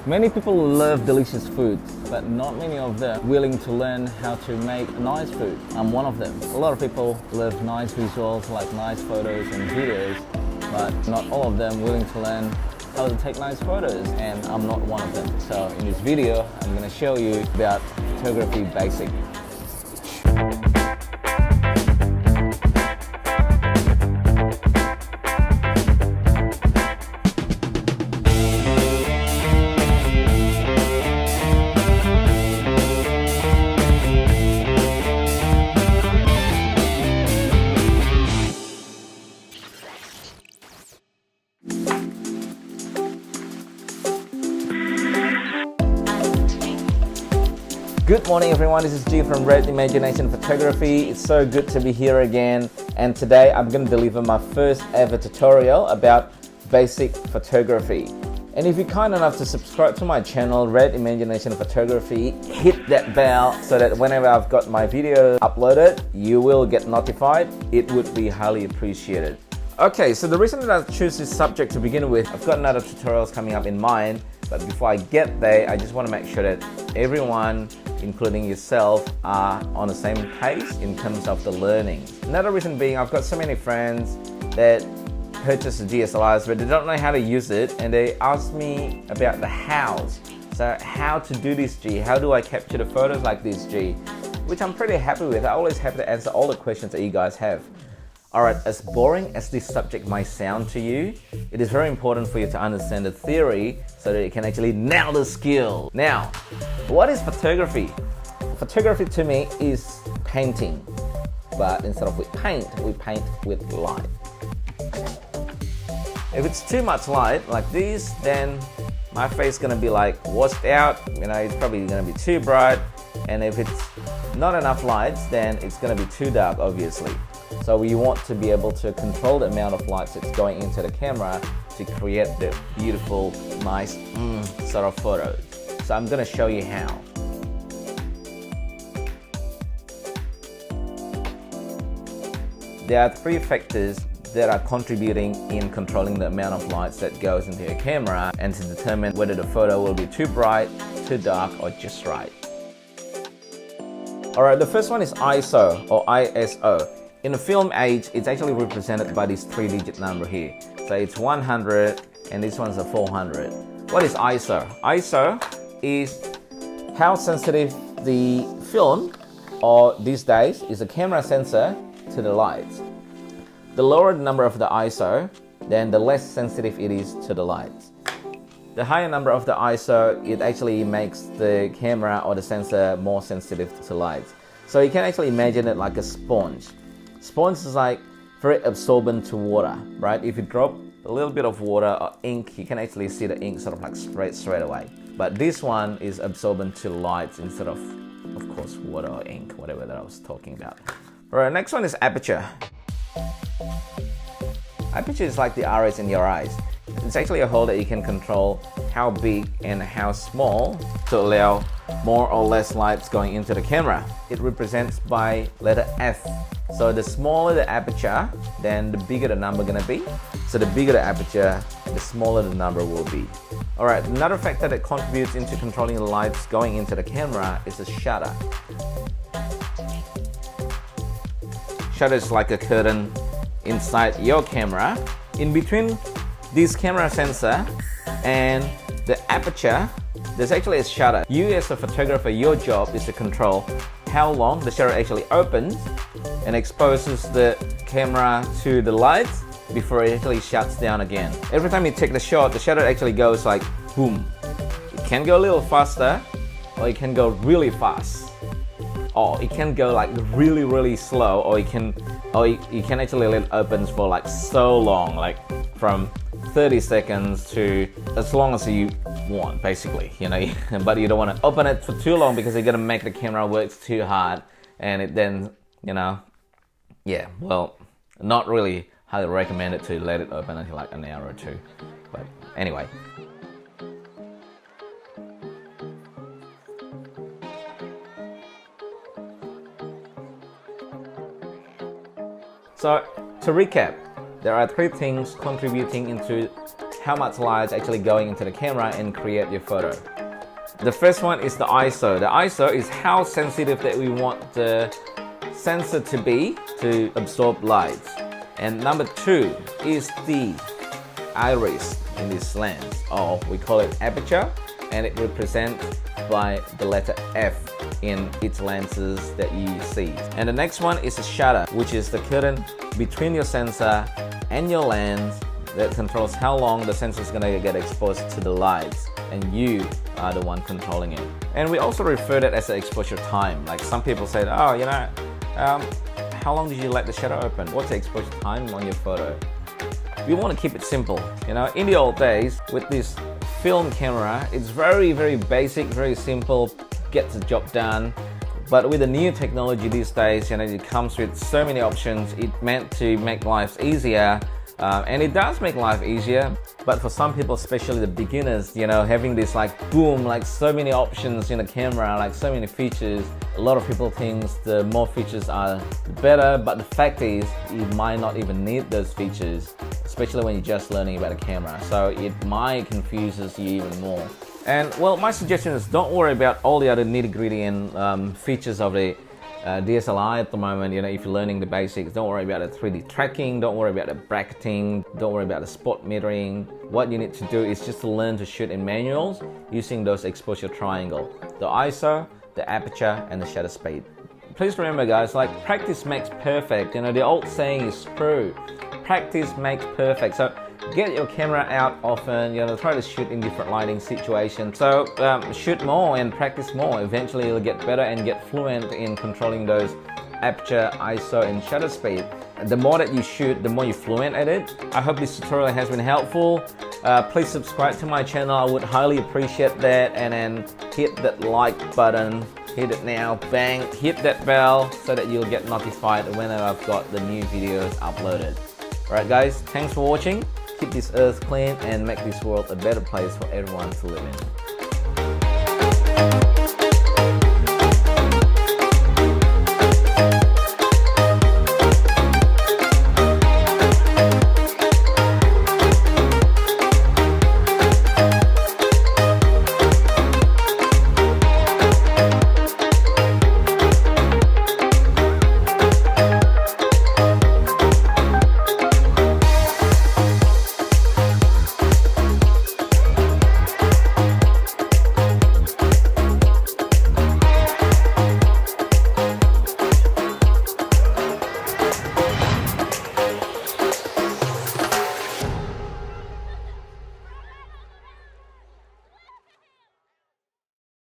Many people love delicious foods, but not many of them willing to learn how to make nice food. I'm one of them. A lot of people love nice visuals, like nice photos and videos, but not all of them willing to learn how to take nice photos, and I'm not one of them. So in this video, I'm going to show you about photography basics. Good morning everyone, this is G from Red Imagination Photography. It's so good to be here again, and today I'm going to deliver my first ever tutorial about basic photography. And if you're kind enough to subscribe to my channel, Red Imagination Photography, hit that bell so that whenever I've got my video uploaded, you will get notified. It would be highly appreciated. Okay, so the reason that I choose this subject to begin with, I've got another tutorials coming up in mind, but before I get there, I just want to make sure that everyone, including yourself, are on the same pace in terms of the learning. Another reason being, I've got so many friends that purchase the DSLRs but they don't know how to use it, and they ask me about the hows. So how to do this, G? How do I capture the photos like this, G? Which I'm pretty happy with. I always have to answer all the questions that you guys have. Alright, as boring as this subject might sound to you, it is very important for you to understand the theory so that you can actually nail the skill. Now, what is photography? Photography to me is painting, but instead of with paint, we paint with light. If it's too much light like this, then my face is gonna be like washed out, it's probably gonna be too bright, and if it's not enough lights, then it's gonna be too dark, obviously. So we want to be able to control the amount of lights that's going into the camera to create the beautiful, nice sort of photos. So I'm going to show you how. There are three factors that are contributing in controlling the amount of lights that goes into your camera, and to determine whether the photo will be too bright, too dark, or just right. Alright, the first one is ISO or ISO. In the film age, it's actually represented by this 3-digit number here. So it's 100 and this one's a 400. What is ISO? ISO is how sensitive the film, or these days, is a camera sensor to the lights. The lower the number of the ISO, then the less sensitive it is to the lights. The higher number of the ISO, it actually makes the camera or the sensor more sensitive to lights. So you can actually imagine it like a sponge. Sponge is like very absorbent to water, right? If you drop a little bit of water or ink, you can actually see the ink sort of like straight away. But this one is absorbent to lights instead of course, water or ink, whatever that I was talking about. All right, next one is aperture. Aperture is like the iris in your eyes. It's actually a hole that you can control how big and how small to allow more or less lights going into the camera. It represents by letter F. So the smaller the aperture, then the bigger the number gonna be. So the bigger the aperture, the smaller the number will be. Alright, another factor that contributes into controlling the lights going into the camera is the shutter. Shutter is like a curtain inside your camera. In between this camera sensor and the aperture, there's actually a shutter. You as a photographer, your job is to control how long the shutter actually opens and exposes the camera to the lights before it actually shuts down again. Every time you take the shot, the shutter actually goes like boom. It can go a little faster, or it can go really fast, or it can go like really slow, or you can actually let it open for like so long, like from 30 seconds to as long as you want, basically, but you don't want to open it for too long because you're gonna make the camera work too hard, and it then, not really highly recommended to let it open until like an hour or two. But anyway. So to recap, there are three things contributing into how much light is actually going into the camera and create your photo. The first one is the ISO. The ISO is how sensitive that we want the sensor to be to absorb lights. And number 2 is the iris in this lens, or we call it aperture, and it represents by the letter F in its lenses that you see. And the next one is the shutter, which is the curtain between your sensor and your lens that controls how long the sensor is gonna get exposed to the lights, and you are the one controlling it. And we also refer to it as the exposure time. Like some people say, oh, you know, how long did you let the shutter open? What's the exposure time on your photo? We want to keep it simple. You know, in the old days with this film camera, it's very, very basic, very simple, gets the job done. But with the new technology these days, you know, it comes with so many options. It's meant to make life easier, and it does make life easier. But for some people, especially the beginners, you know, having this like boom, like so many options in the camera, like so many features, a lot of people think the more features are the better, but the fact is you might not even need those features, especially when you're just learning about a camera. So it might confuses you even more. And well, my suggestion is don't worry about all the other nitty-gritty and features of the DSLR at the moment. You know, if you're learning the basics, don't worry about the 3D tracking, don't worry about the bracketing, don't worry about the spot metering. What you need to do is just to learn to shoot in manuals using those exposure triangle, the ISO, the aperture, and the shutter speed. Please remember guys, like practice makes perfect. You know, the old saying is true, practice makes perfect. So get your camera out often, you know, try to shoot in different lighting situations. So shoot more and practice more. Eventually you'll get better and get fluent in controlling those aperture, ISO, and shutter speed. The more that you shoot, the more you're fluent at it. I hope this tutorial has been helpful. Please subscribe to my channel, I would highly appreciate that. And then hit that like button, hit it now, bang, hit that bell so that you'll get notified whenever I've got the new videos uploaded. Alright guys, thanks for watching. Keep this earth clean and make this world a better place for everyone to live in.